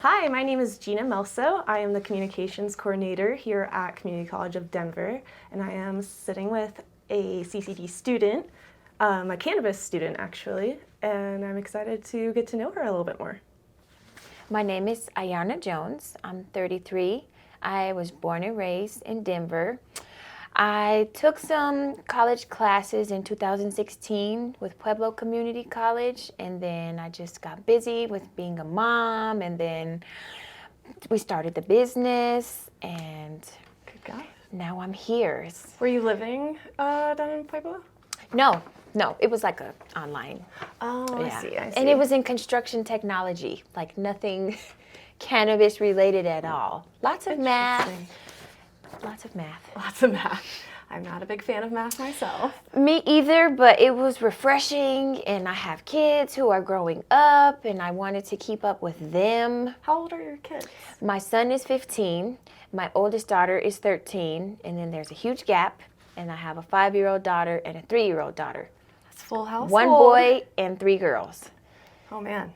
Hi, my name is Gina Melso. I am the communications coordinator here at Community College of Denver, and I am sitting with a CCD student, a cannabis student actually, and I'm excited to get to know her a little bit more. My name is Ayana Jones. I'm 33. I was born and raised in Denver. I took some college classes in 2016 with Pueblo Community College, and then I just got busy with being a mom, and then we started the business, and Good God. now I'm here. Were you living down in Pueblo? No, it was like a online. Oh, I see. And it was in construction technology, like nothing cannabis related at all. Lots of math. Lots of math. Lots of math. I'm not a big fan of math myself. Me either, but it was refreshing, and I have kids who are growing up, and I wanted to keep up with them. How old are your kids? My son is 15, my oldest daughter is 13, and then there's a huge gap, and I have a 5-year-old daughter and a 3-year-old daughter. That's full household. 1 boy and 3 girls. Oh, man.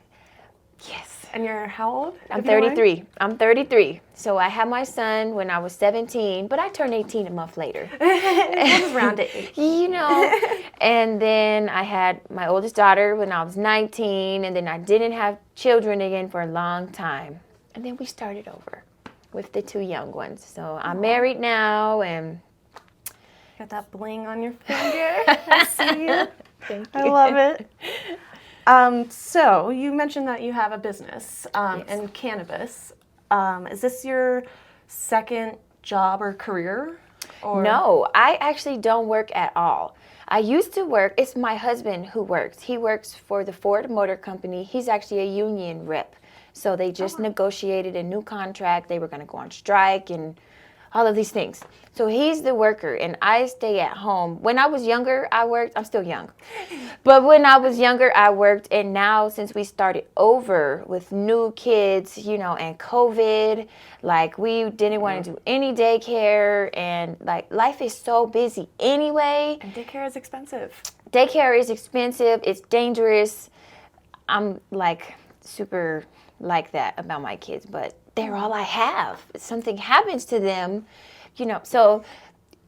Yes. And you're how old? I'm 33. I'm 33. So I had my son when I was 17, but I turned 18 a month later. It was around it. You know. And then I had my oldest daughter when I was 19, and then I didn't have children again for a long time. And then we started over with the 2 young ones. So I'm married now, and Got that bling on your finger. I see you. thank I you. love it. So you mentioned that you have a business Yes. in cannabis. Is this your second job or career? Or? No, I actually don't work at all. I used to work, it's my husband who works. He works for the Ford Motor Company. He's actually a union rep. So they just negotiated a new contract. They were going to go on strike and all of these things. So he's the worker, and I stay at home. When I was younger, I worked. I'm still young. But when I was younger, I worked. And now, since we started over with new kids, you know, and COVID, like we didn't want to do any daycare. And like life is so busy anyway. And daycare is expensive. Daycare is expensive. It's dangerous. I'm like super like that about my kids, but they're all I have. If something happens to them, you know, so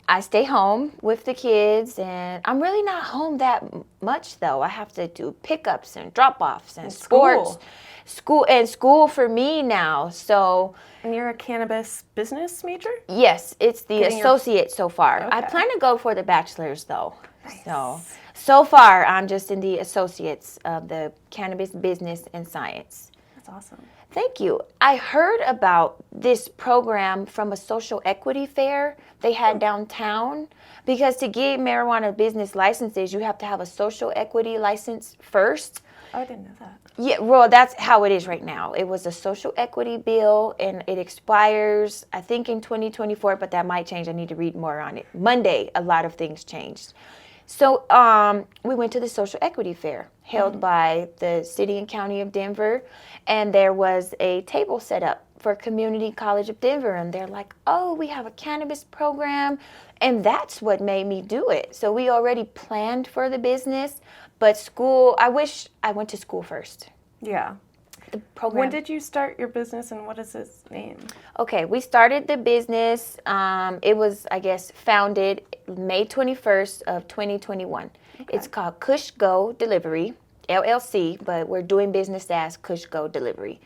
I stay home with the kids, and I'm really not home that much though. I have to do pickups and drop-offs and sports. School for me now. So And you're a cannabis business major? yes, it's the Getting your- associate so far. I Okay. plan to go for the bachelor's though. So far I'm just in the associates of the cannabis business and science. That's awesome. Thank you. I heard about this program from a social equity fair they had downtown, because to get marijuana business licenses, you have to have a social equity license first. Oh, I didn't know that. Yeah, well, that's how it is right now. It was a social equity bill, and it expires, I think, in 2024, but that might change. I need to read more on it. Monday, a lot of things changed. So we went to the social equity fair held by the city and county of Denver, and there was a table set up for Community College of Denver, and they're like, oh, we have a cannabis program, and that's what made me do it. So we already planned for the business, but school, I wish I went to school first. Yeah. The program. When did you start your business, and what is its name? Okay, we started the business. It was, I guess, founded May 21st of 2021. Okay. It's called KushGo Delivery, LLC, but we're doing business as KushGo Delivery.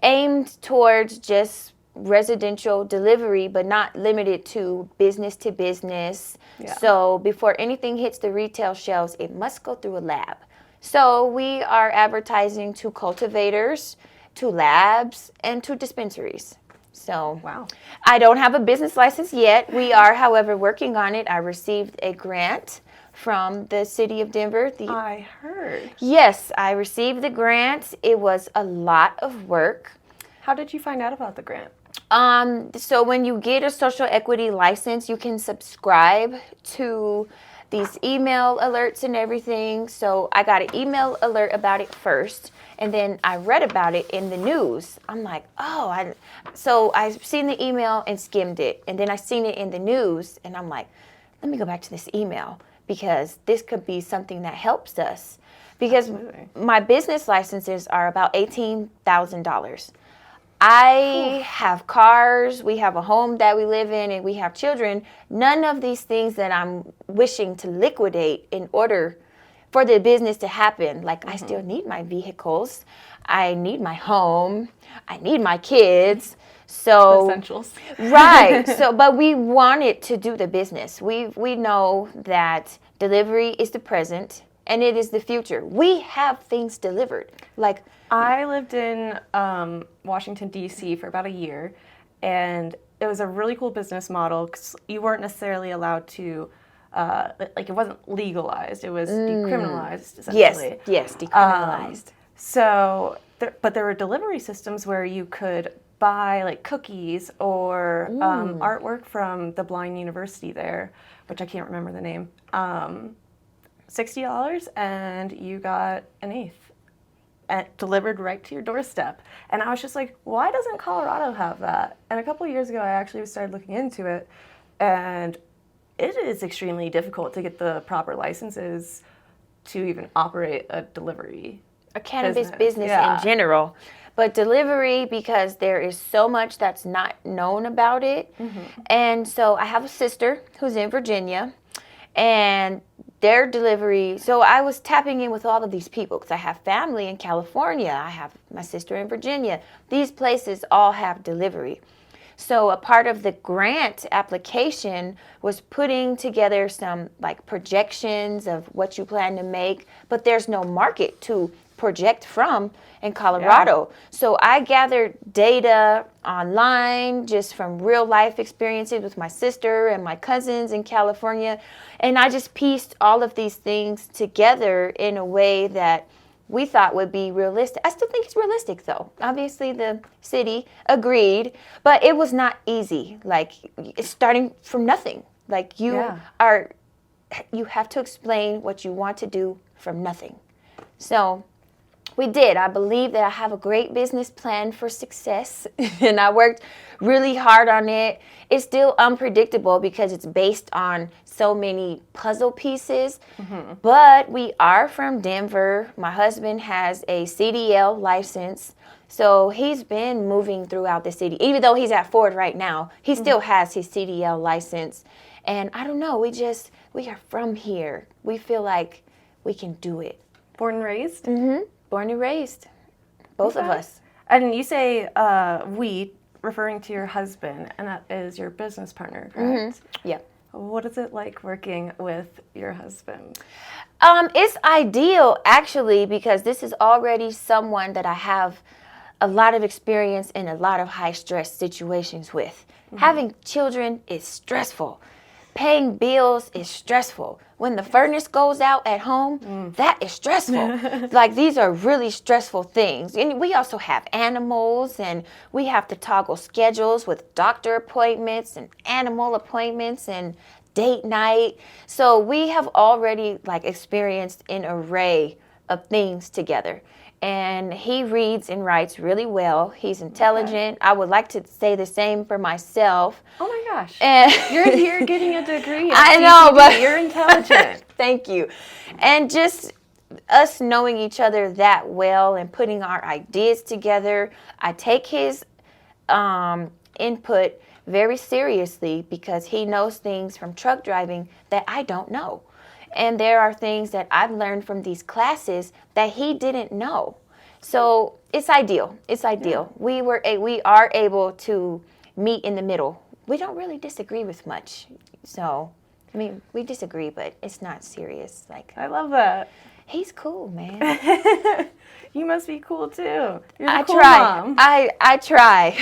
Aimed towards just residential delivery, but not limited to business. Yeah. So before anything hits the retail shelves, it must go through a lab. So we are advertising to cultivators, to labs, and to dispensaries. So Wow. I don't have a business license yet. We are, however, working on it. I received a grant from the city of Denver. I heard. Yes, I received the grant. It was a lot of work. How did you find out about the grant? So when you get a social equity license, you can subscribe to these email alerts and everything. So I got an email alert about it first, and then I read about it in the news. I'm like, so I've seen the email and skimmed it, and then I seen it in the news, and I'm like, let me go back to this email, because this could be something that helps us. Because Absolutely. my business licenses are about $18,000. I have cars, we have a home that we live in, and we have children. None of these things that I'm wishing to liquidate in order for the business to happen. Like, I still need my vehicles. I need my home. I need my kids. So Essentials. Right. So, but we wanted to do the business. We know that delivery is the present and it is the future. We have things delivered. Like, I lived in Washington, D.C. for about a year, and it was a really cool business model because you weren't necessarily allowed to, like, it wasn't legalized. It was decriminalized, essentially. Yes, decriminalized. But there were delivery systems where you could buy, like, cookies or artwork from the blind university there, which I can't remember the name. $60, and you got an eighth. Delivered right to your doorstep. And I was just like, why doesn't Colorado have that? And a couple of years ago, I actually started looking into it, and it is extremely difficult to get the proper licenses to even operate a delivery. A cannabis business in general. But delivery, because there is so much that's not known about it. And so I have a sister who's in Virginia, and their delivery, so I was tapping in with all of these people because I have family in California. I have my sister in Virginia. These places all have delivery. So a part of the grant application was putting together some like projections of what you plan to make, but there's no market to project from in Colorado. Yeah. So I gathered data online just from real life experiences with my sister and my cousins in California. And I just pieced all of these things together in a way that we thought would be realistic. I still think it's realistic though. Obviously the city agreed, but it was not easy. Like, it's starting from nothing. Like, you have to explain what you want to do from nothing. So we did. I believe that I have a great business plan for success, and I worked really hard on it. It's still unpredictable because it's based on so many puzzle pieces, but we are from Denver. My husband has a CDL license, so he's been moving throughout the city. Even though he's at Ford right now, he still has his CDL license, and I don't know, we are from here. We feel like we can do it. Born and raised? Born and raised, both of us. And you say we, referring to your husband, and that is your business partner, correct? Yeah. What is it like working with your husband? It's ideal, actually, because this is already someone that I have a lot of experience in a lot of high-stress situations with. Having children is stressful. Paying bills is stressful. When the furnace goes out at home, that is stressful. Like, these are really stressful things. And we also have animals, and we have to toggle schedules with doctor appointments and animal appointments and date night. So we have already like experienced an array of things together. And he reads and writes really well. He's intelligent. I would like to say the same for myself. Oh my gosh. And you're here getting a degree. I know, but you're intelligent. Thank you. And just us knowing each other that well and putting our ideas together, I take his input very seriously because he knows things from truck driving that I don't know. And there are things that I've learned from these classes that he didn't know. So it's ideal. It's ideal. Yeah. We are able to meet in the middle. We don't really disagree with much. So, I mean, we disagree, but it's not serious. Like, I love that. He's cool, man. You must be cool too. You're the cool try. Mom. I try.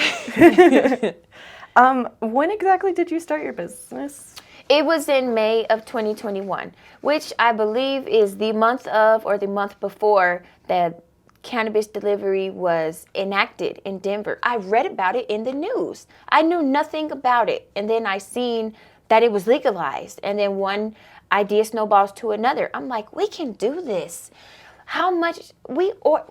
When exactly did you start your business? It was in May of 2021, which I believe is the month of or the month before that cannabis delivery was enacted in Denver. I read about it in the news. I knew nothing about it. And then I seen that it was legalized. And then one idea snowballs to another. I'm like, we can do this. How much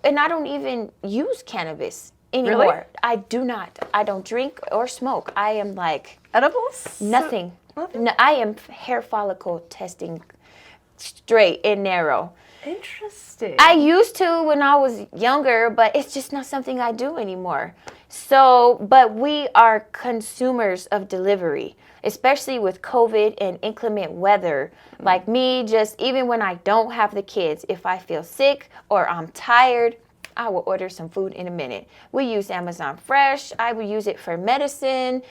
and I don't even use cannabis anymore. Really? I do not. I don't drink or smoke. I am like edibles? Nothing. No, I am hair follicle testing straight and narrow. Interesting. I used to when I was younger, but it's just not something I do anymore. So, but we are consumers of delivery, especially with COVID and inclement weather. Like me, just even when I don't have the kids, if I feel sick or I'm tired, I will order some food in a minute. We use Amazon Fresh. I will use it for medicine.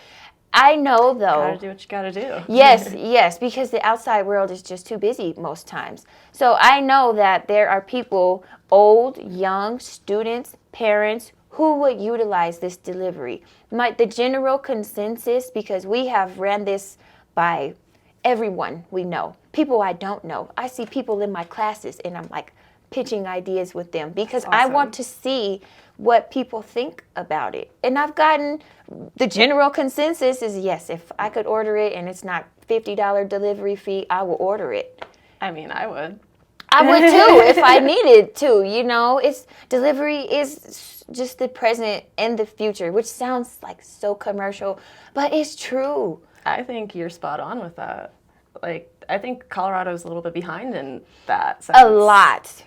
I know though. Gotta do what you gotta do. Yes, because the outside world is just too busy most times. So I know that there are people, old, young, students, parents, who would utilize this delivery. The general consensus, because we have ran this by everyone we know, people I don't know. I see people in my classes and I'm like pitching ideas with them because I want to see what people think about it. And I've gotten the general consensus is yes, if I could order it and it's not $50 delivery fee, I will order it. I mean, I would. I would too if I needed to, you know. Delivery is just the present and the future, which sounds like so commercial, but it's true. I think you're spot on with that. Like, I think Colorado's a little bit behind in that sense. A lot.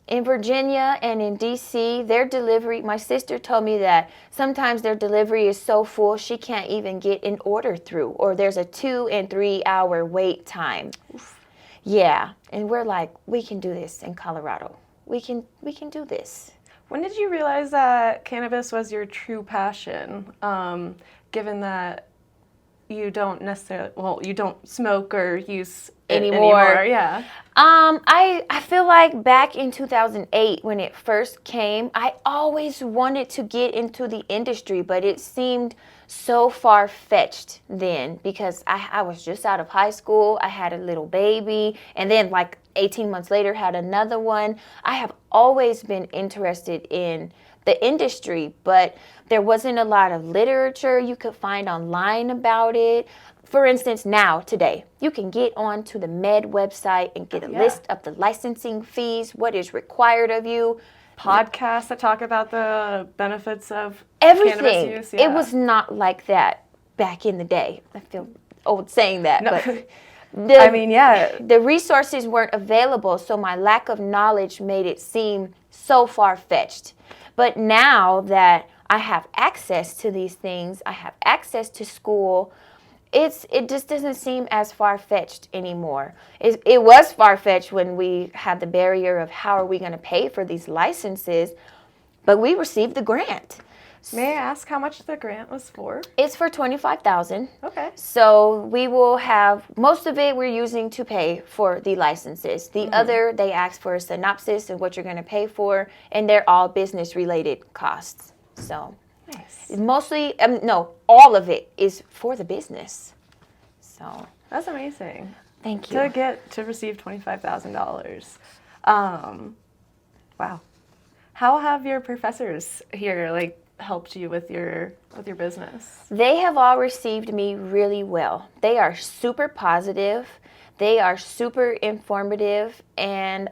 In Virginia and in DC, their delivery, my sister told me that sometimes their delivery is so full she can't even get an order through, or there's a 2 and 3 hour wait time. Oof. Yeah, and we're like, we can do this in Colorado. We can do this. When did you realize that cannabis was your true passion, given that you don't necessarily, you don't smoke or use it anymore? Yeah. I feel like back in 2008 when it first came, I always wanted to get into the industry, but it seemed so far-fetched then because I was just out of high school. I had a little baby, and then like 18 months later had another one. I have always been interested in the industry, but there wasn't a lot of literature you could find online about it. For instance, today, you can get onto the Med website and get a list of the licensing fees, what is required of you. Podcasts that talk about the benefits of everything. Cannabis use. Yeah. It was not like that back in the day. I feel old saying that, no. but the resources weren't available, so my lack of knowledge made it seem so far-fetched. But now that I have access to these things, I have access to school, it just doesn't seem as far-fetched anymore. It was far-fetched when we had the barrier of how are we going to pay for these licenses, but we received the grant. May I ask how much the grant was for? It's for $25,000. Okay. So we will have, most of it we're using to pay for the licenses. The other, they ask for a synopsis of what you're going to pay for, and they're all business-related costs. So nice. Mostly, all of it is for the business. So that's amazing. Thank you. To receive $25,000. Wow. How have your professors here helped you with your business? They have all received me really well. They are super positive. They are super informative, and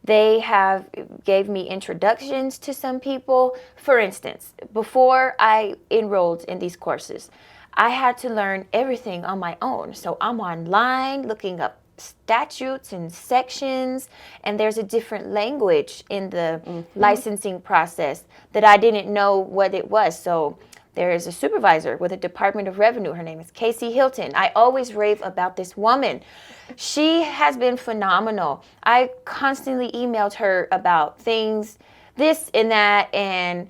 they have gave me introductions to some people. For instance, before I enrolled in these courses, I had to learn everything on my own. So I'm online looking up statutes and sections, and there's a different language in the licensing process that I didn't know what it was. So there is a supervisor with the Department of Revenue. Her name is Casey Hilton. I always rave about this woman. She has been phenomenal. I constantly emailed her about things, this and that, and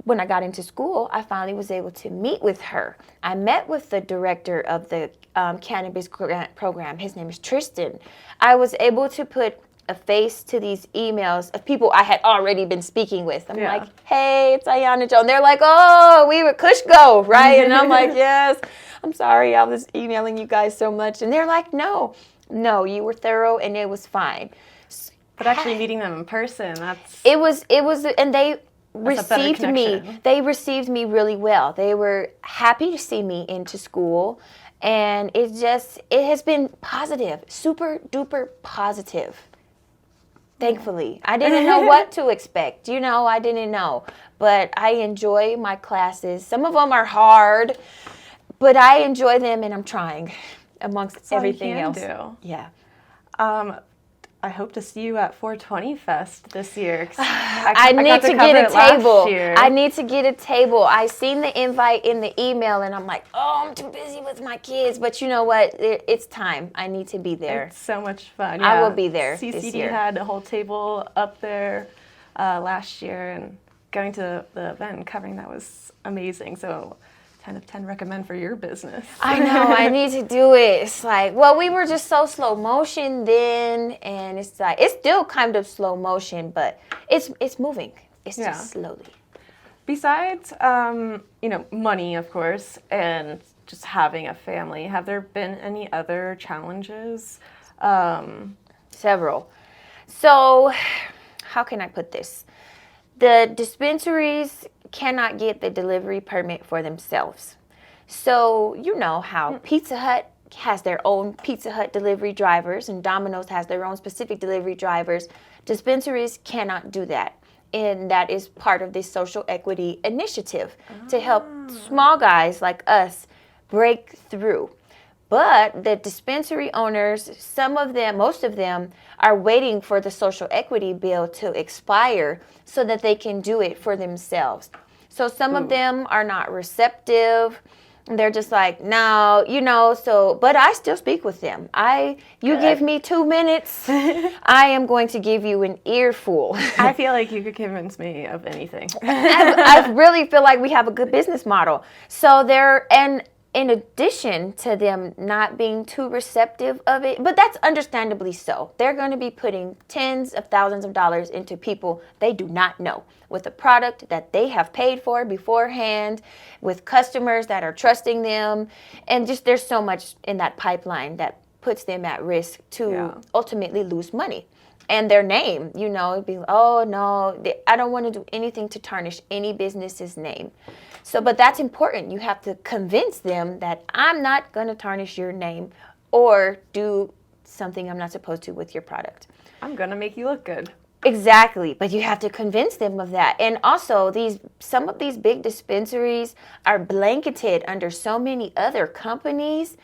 when I got into school, I finally was able to meet with her. I met with the director of the Cannabis grant program. His name is Tristan. I was able to put a face to these emails of people I had already been speaking with. I'm like, hey, it's Ayana Jones. They're like, oh, we were KushGo, right? And I'm like, yes, I'm sorry I was emailing you guys so much. And they're like, no, you were thorough and it was fine. But actually meeting them in person, and they received me. They received me really well. They were happy to see me into school, and it has been positive, super duper positive. Thankfully, I didn't know what to expect. I didn't know, but I enjoy my classes. Some of them are hard, but I enjoy them, and I'm trying amongst everything else. Do. Yeah. I hope to see you at 420 Fest this year. 'Cause I got need to cover get a it last table. year. I need to get a table. I seen the invite in the email, and I'm like, oh, I'm too busy with my kids. But you know what? It's time. I need to be there. It's so much fun. I Yeah. will be there CCD this year. had a whole table up there last year, and going to the event and covering that was amazing. So 10 of 10 recommend for your business. I know, I need to do it. It's like, well, we were just so slow motion then, and it's like, it's still kind of slow motion, but it's moving. It's just slowly. Besides, money, of course, and just having a family, have there been any other challenges? Several. So, how can I put this? The dispensaries cannot get the delivery permit for themselves. So you know how Pizza Hut has their own Pizza Hut delivery drivers and Domino's has their own specific delivery drivers. Dispensaries cannot do that. And that is part of this social equity initiative to help small guys like us break through. But the dispensary owners, some of them, most of them, are waiting for the social equity bill to expire so that they can do it for themselves. So some of them are not receptive. They're just like, no, but I still speak with them. You give me 2 minutes, I am going to give you an earful. I feel like you could convince me of anything. I really feel like we have a good business model. So in addition to them not being too receptive of it, but that's understandably so. They're going to be putting tens of thousands of dollars into people they do not know with a product that they have paid for beforehand, with customers that are trusting them. And just there's so much in that pipeline that puts them at risk to ultimately lose money. And their name, it'd be, oh no, I don't want to do anything to tarnish any business's name. So, but that's important. You have to convince them that I'm not going to tarnish your name or do something I'm not supposed to with your product. I'm going to make you look good. Exactly, but you have to convince them of that. And also, some of these big dispensaries are blanketed under so many other companies,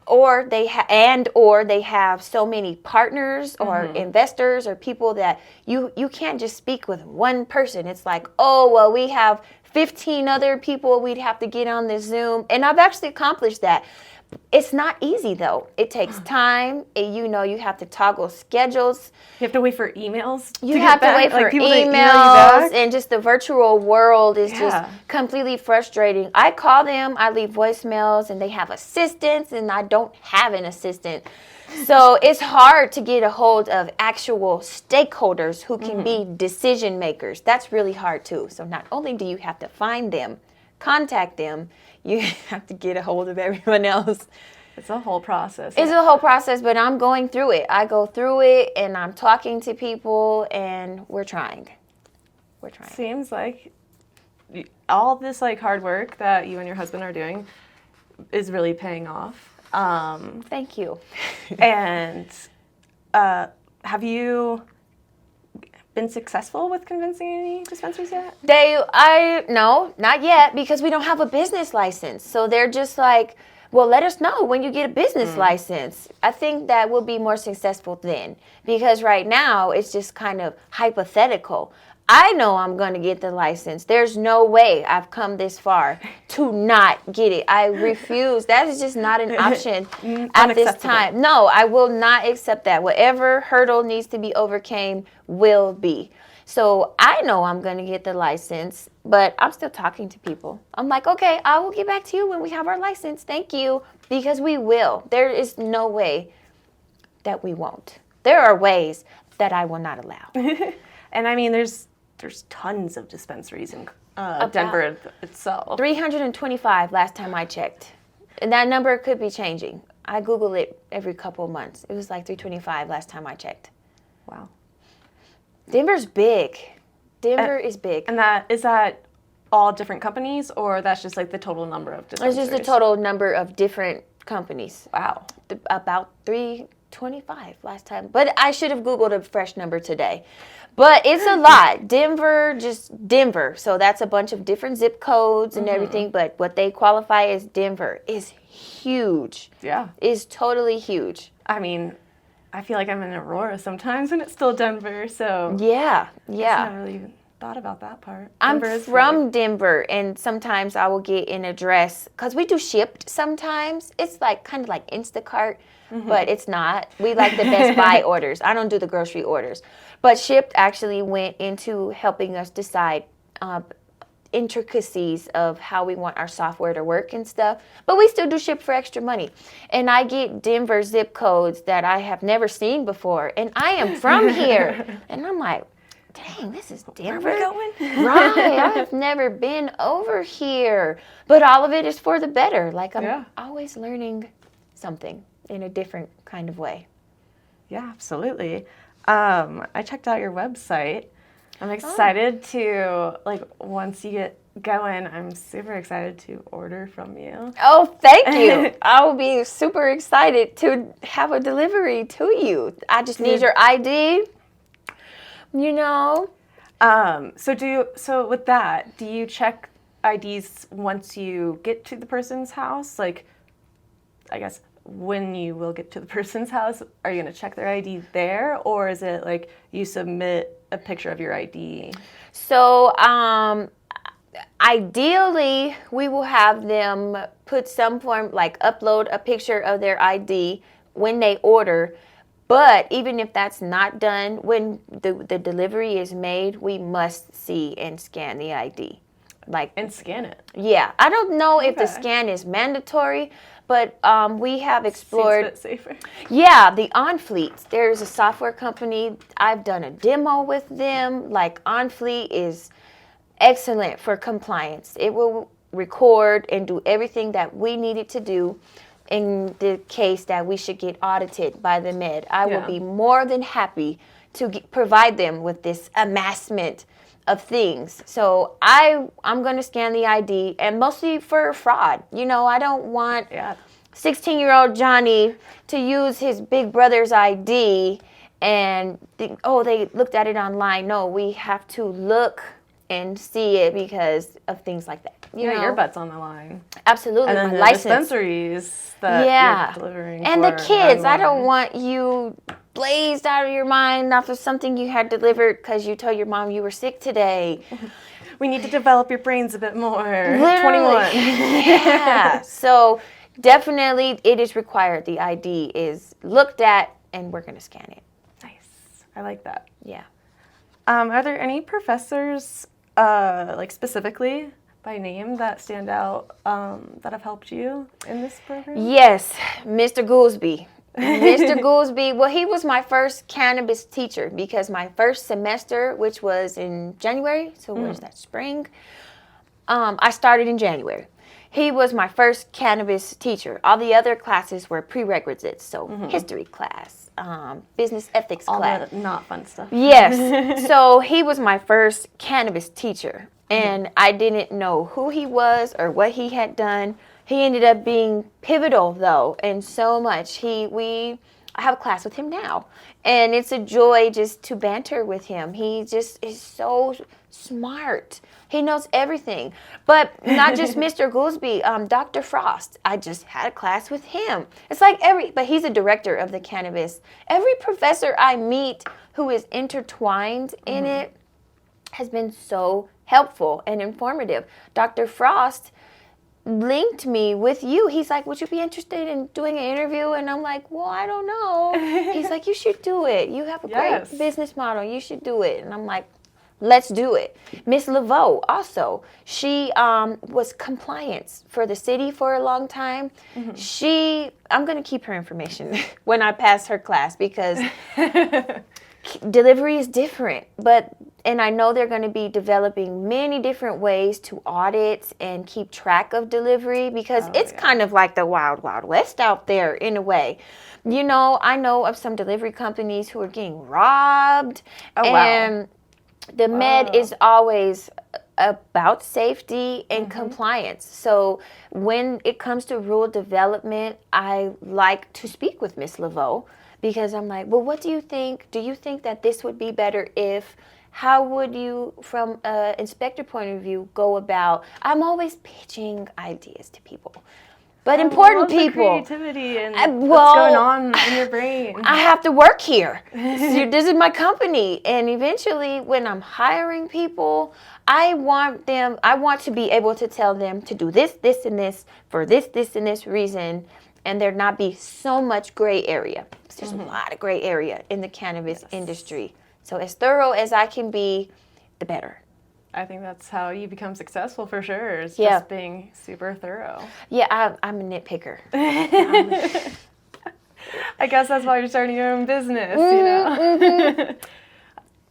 or they have so many partners or investors or people that you can't just speak with one person. It's like, oh, well, we have 15 other people we'd have to get on this Zoom. And I've actually accomplished that. It's not easy, though. It takes time. You have to toggle schedules. You have to wait for emails. You have to wait for emails, and just the virtual world is just completely frustrating. I call them, I leave voicemails, and they have assistants, and I don't have an assistant. So it's hard to get a hold of actual stakeholders who can be decision makers. That's really hard, too. So not only do you have to find them, contact them, you have to get a hold of everyone else. It's a whole process. It's a whole process, but I'm going through it. I go through it, and I'm talking to people, and we're trying. Seems like all this hard work that you and your husband are doing is really paying off. Thank you. And have you been successful with convincing any dispensaries yet? No, not yet, because we don't have a business license. So they're just like, well, let us know when you get a business license. I think that will be more successful then, because right now it's just kind of hypothetical. I know I'm going to get the license. There's no way I've come this far to not get it. I refuse. That is just not an option at this time. No, I will not accept that. Whatever hurdle needs to be overcame will be. So I know I'm going to get the license, but I'm still talking to people. I'm like, okay, I will get back to you when we have our license. Thank you. Because we will. There is no way that we won't. There are ways that I will not allow. And I mean, there's tons of dispensaries in Denver itself. 325 last time I checked. And that number could be changing. I Google it every couple of months. It was like 325 last time I checked. Wow. Denver's big. Denver is big. And is that all different companies, or that's just the total number of dispensaries? It's just the total number of different companies. Wow. About 325 last time. But I should have Googled a fresh number today. But it's a lot. Denver. So that's a bunch of different zip codes and everything. But what they qualify as Denver is huge. Yeah. Is totally huge. I mean, I feel like I'm in Aurora sometimes when it's still Denver. So Yeah, I yeah. never really even thought about that part. I'm Denver is from Denver, and sometimes I will get an address because we do shipped sometimes. It's like kind of like Instacart, but it's not. We like the Best Buy orders. I don't do the grocery orders. But shipped actually went into helping us decide intricacies of how we want our software to work and stuff. But we still do ship for extra money. And I get Denver zip codes that I have never seen before. And I am from here. And I'm like, dang, this is Denver. Where are we going? Right. I have never been over here. But all of it is for the better. Like I'm always learning something in a different kind of way. Yeah, absolutely. I checked out your website. I'm excited to, like, once you get going, I'm super excited to order from you. Oh, thank you. I will be super excited to have a delivery to you. I just need your ID, you know. So with that, do you check IDs once you get to the person's house? Like, I guess when you will get to the person's house, are you going to check their ID there, or is it like you submit a picture of your ID? So ideally, we will have them put some form, like upload a picture of their ID when they order. But even if that's not done, when the delivery is made, we must see and scan the ID. And scan it. Yeah. I don't know if the scan is mandatory, but we have explored. Seems a bit safer. Yeah, the OnFleet. There's a software company. I've done a demo with them. Like OnFleet is excellent for compliance. It will record and do everything that we need it to do in the case that we should get audited by the Med. I will be more than happy to provide them with this amassment of things. So I'm going to scan the ID, and mostly for fraud. You know, I don't want 16-year-old Johnny to use his big brother's ID and think, oh, they looked at it online. No, we have to look and see it because of things like that. You know? Your butt's on the line. Absolutely. And then my the license. Dispensaries that you're delivering and for the kids. I 9/11. don't want you blazed out of your mind off of something you had delivered because you told your mom you were sick today. We need to develop your brains a bit more. Literally. 21. Yeah. So definitely it is required. The ID is looked at and we're going to scan it. Nice. I like that. Yeah. Are there any professors, like specifically by name, that stand out that have helped you in this program? Yes, Mr. Goolsby. Mr. Goolsby, well, he was my first cannabis teacher because my first semester, which was in January, so where's that, spring? I started in January. He was my first cannabis teacher. All the other classes were prerequisites, so history class, business ethics class. All the not fun stuff. Yes. So he was my first cannabis teacher, and I didn't know who he was or what he had done. He ended up being pivotal, though, and so much. I have a class with him now, and it's a joy just to banter with him. He just is so smart. He knows everything, but not just Mr. Goolsby, Dr. Frost. I just had a class with him. It's like but he's a director of the cannabis. Every professor I meet who is intertwined in it has been so helpful and informative. Dr. Frost linked me with you. He's like, would you be interested in doing an interview? And I'm like, well, I don't know. He's like, you should do it. You have a great business model. You should do it. And I'm like, let's do it. Miss Laveau also, she was compliance for the city for a long time. I'm going to keep her information when I pass her class because delivery is different, and I know they're going to be developing many different ways to audit and keep track of delivery because it's kind of like the wild, wild west out there in a way. You know, I know of some delivery companies who are getting robbed. And the Med is always about safety and compliance. So when it comes to rural development, I like to speak with Miss Laveau because I'm like, well, what do you think? Do you think that this would be better if? How would you, from an inspector point of view, go about? I'm always pitching ideas to people. but I important love the people. creativity and Well, what's going on in your brain. I have to work here. This is my company. And eventually, when I'm hiring people, I want to be able to tell them to do this, this, and this for this, and this reason, and there not be so much gray area. There's a lot of gray area in the cannabis industry. So as thorough as I can be, the better. I think that's how you become successful for sure, is Yeah. just being super thorough. Yeah, I'm a nitpicker. I guess that's why you're starting your own business, you know? Yeah.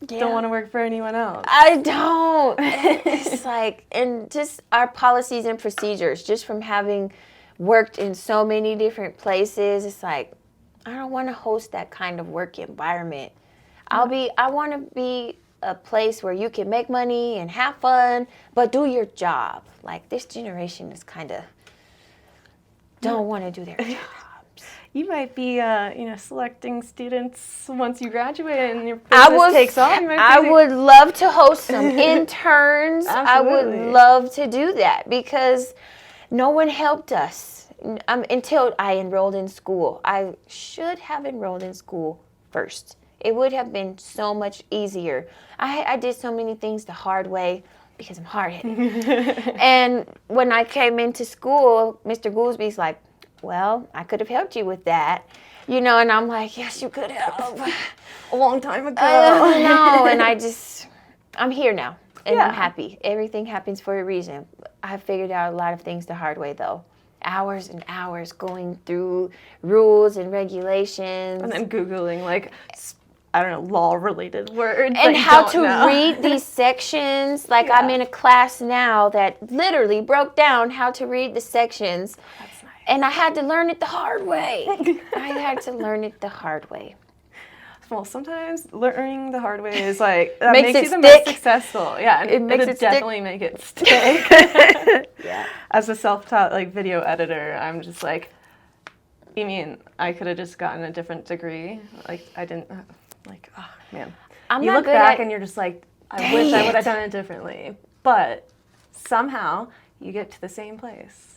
Don't want to work for anyone else. I don't. It's like, and just our policies and procedures, just from having worked in so many different places, it's like, I don't want to host that kind of work environment. I want to be a place where you can make money and have fun, but do your job. Like, this generation is kind of don't want to do their jobs. You might be, selecting students once you graduate and your business takes off. I would love to host some interns. I would love to do that because no one helped us until I enrolled in school. I should have enrolled in school first. It would have been so much easier. I did so many things the hard way because I'm hard-headed. And when I came into school, Mr. Goolsby's like, well, I could have helped you with that. And I'm like, yes, you could have. A long time ago. No, and I'm here now, and I'm happy. Everything happens for a reason. I figured out a lot of things the hard way, though. Hours and hours going through rules and regulations. And then Googling, law-related words. And how to read these sections. I'm in a class now that literally broke down how to read the sections. That's nice. And I had to learn it the hard way. Well, sometimes learning the hard way is that makes makes you it the stick. most successful. Yeah, and It makes it stick. definitely make it stick. Yeah. As a self-taught video editor, I'm just like, you mean I could have just gotten a different degree? I didn't. Oh man. You look back and you're just like, I wish I would have done it differently. But somehow you get to the same place.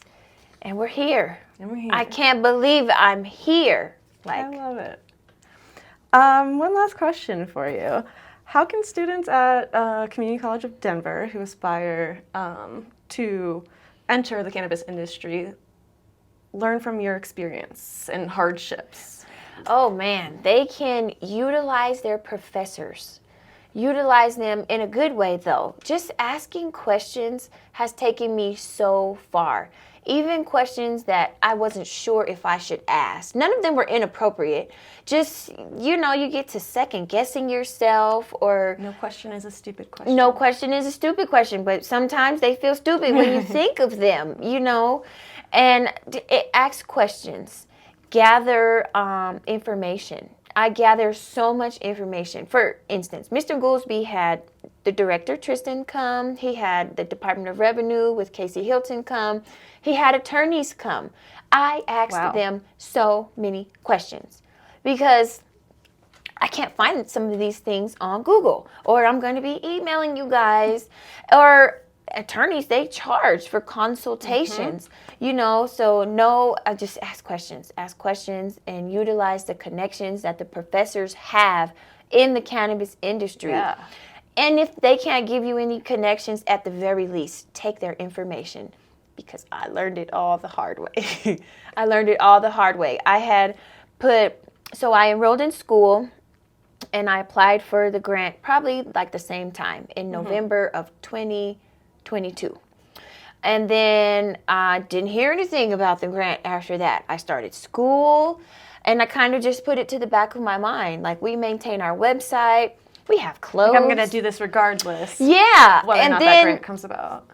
And we're here. I I can't believe I'm here. I love it. One last question for you. How can students at Community College of Denver who aspire to enter the cannabis industry learn from your experience and hardships? Oh man, they can utilize their professors. Utilize them in a good way though. Just asking questions has taken me so far. Even questions that I wasn't sure if I should ask. None of them were inappropriate. Just, you get to second guessing yourself or... No question is a stupid question. No question is a stupid question, but sometimes they feel stupid when you think of them, And ask questions. Gather information. I gather so much information. For instance, Mr. Goolsby had the director, Tristan, come. He had the Department of Revenue with Casey Hilton come. He had attorneys come. I asked them so many questions because I can't find some of these things on Google, or I'm going to be emailing you guys, or attorneys, they charge for consultations, so no, I just ask questions and utilize the connections that the professors have in the cannabis industry. Yeah. And if they can't give you any connections, at the very least, take their information, because I learned it all the hard way. So I enrolled in school and I applied for the grant probably the same time in November of 2022. And then I didn't hear anything about the grant after that. I started school and I kind of just put it to the back of my mind. We maintain our website. We have clothes. I'm going to do this regardless. Yeah. Whether or not that grant comes about.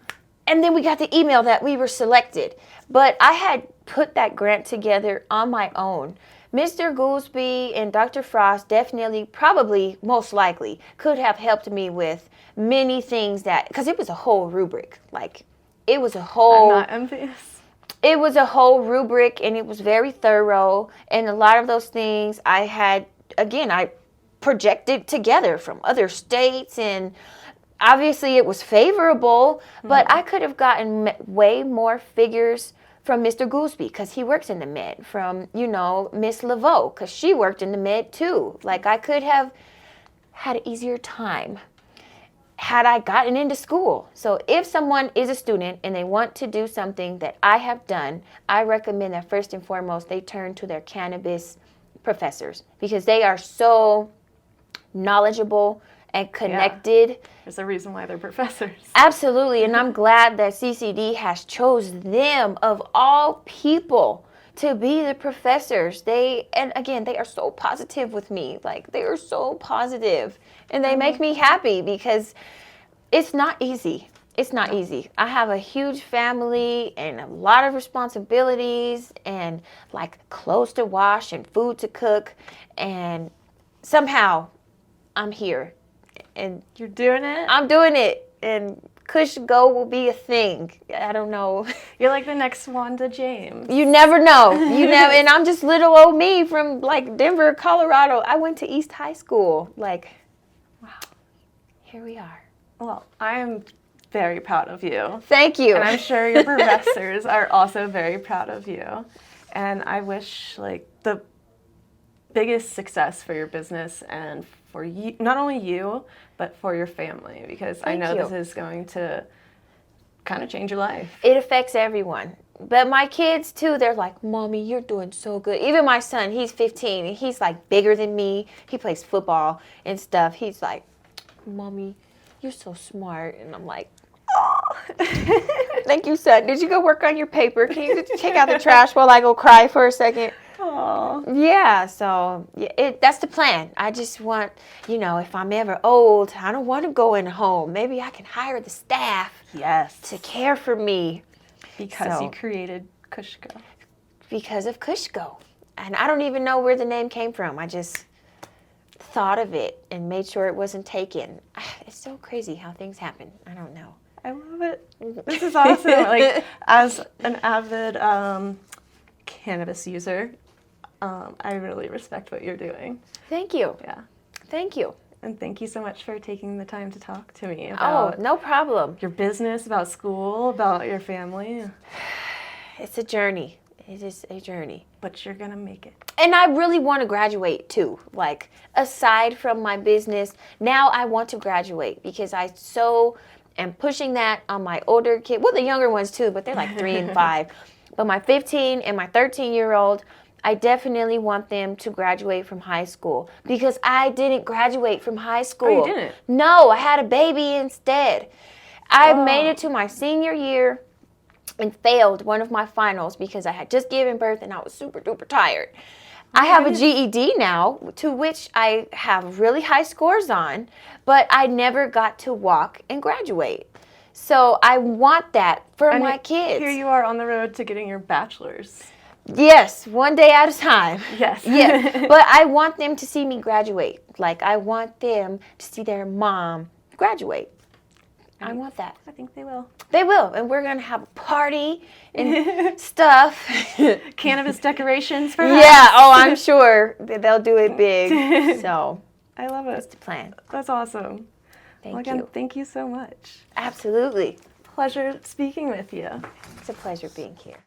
And then we got the email that we were selected. But I had put that grant together on my own. Mr. Goolsby and Dr. Frost definitely, probably, most likely, could have helped me with many things because it was a whole rubric. It was a whole... I'm not envious. It was a whole rubric, and it was very thorough. And a lot of those things I projected together from other states, and obviously it was favorable, but I could have gotten way more figures from Mr. Goolsby, because he works in the med, from, Miss Laveau, because she worked in the med too. Like, I could have had an easier time had I gotten into school. So if someone is a student and they want to do something that I have done, I recommend that first and foremost, they turn to their cannabis professors, because they are so knowledgeable and connected. Yeah. There's a reason why they're professors. Absolutely, and I'm glad that CCD has chose them of all people to be the professors. And again, they are so positive with me. Like, they are so positive, and they make me happy, because it's not easy. It's not easy. I have a huge family and a lot of responsibilities, and like clothes to wash and food to cook, and somehow I'm here. And you're doing it? I'm doing it. And KushGo will be a thing. I don't know. You're like the next Wanda James. You never know. And I'm just little old me from like Denver, Colorado. I went to East High School. Like, wow, here we are. Well, I'm very proud of you. Thank you. And I'm sure your professors are also very proud of you. And I wish like the biggest success for your business and for you, not only you, but for your family, because I know this is going to kind of change your life. It affects everyone. But my kids too, they're like, Mommy, you're doing so good. Even my son, he's 15, and he's like bigger than me. He plays football and stuff. He's like, Mommy, you're so smart. And I'm like, oh, thank you, son. Did you go work on your paper? Can you take out the trash while I go cry for a second? Oh. Yeah, so that's the plan. I just want, if I'm ever old, I don't want to go in a home. Maybe I can hire the staff to care for me. Because you created KushGo. Because of KushGo. And I don't even know where the name came from. I just thought of it and made sure it wasn't taken. It's so crazy how things happen. I don't know. I love it. This is awesome. Like, as an avid cannabis user, I really respect what you're doing. Thank you. Yeah. Thank you. And thank you so much for taking the time to talk to me about no problem. your business, about school, about your family. It's a journey. It is a journey. But you're going to make it. And I really want to graduate too. Like, aside from my business, now I want to graduate, because I so am pushing that on my older kid. Well, the younger ones too, but they're like 3 and 5. But my 15 and my 13-year-old, I definitely want them to graduate from high school, because I didn't graduate from high school. Oh, you didn't? No, I had a baby instead. I made it to my senior year and failed one of my finals because I had just given birth and I was super duper tired. I have a GED now, to which I have really high scores on, but I never got to walk and graduate. So I want that for my kids. Here you are on the road to getting your bachelor's. Yes, one day at a time. Yes. Yes. But I want them to see me graduate. Like, I want them to see their mom graduate. I want that. I think they will. They will. And we're going to have a party and stuff. Cannabis decorations for Yeah. Oh, I'm sure they'll do it big. So I love it. that's the plan. That's awesome. Thank you. Thank you so much. Absolutely. Pleasure speaking with you. It's a pleasure being here.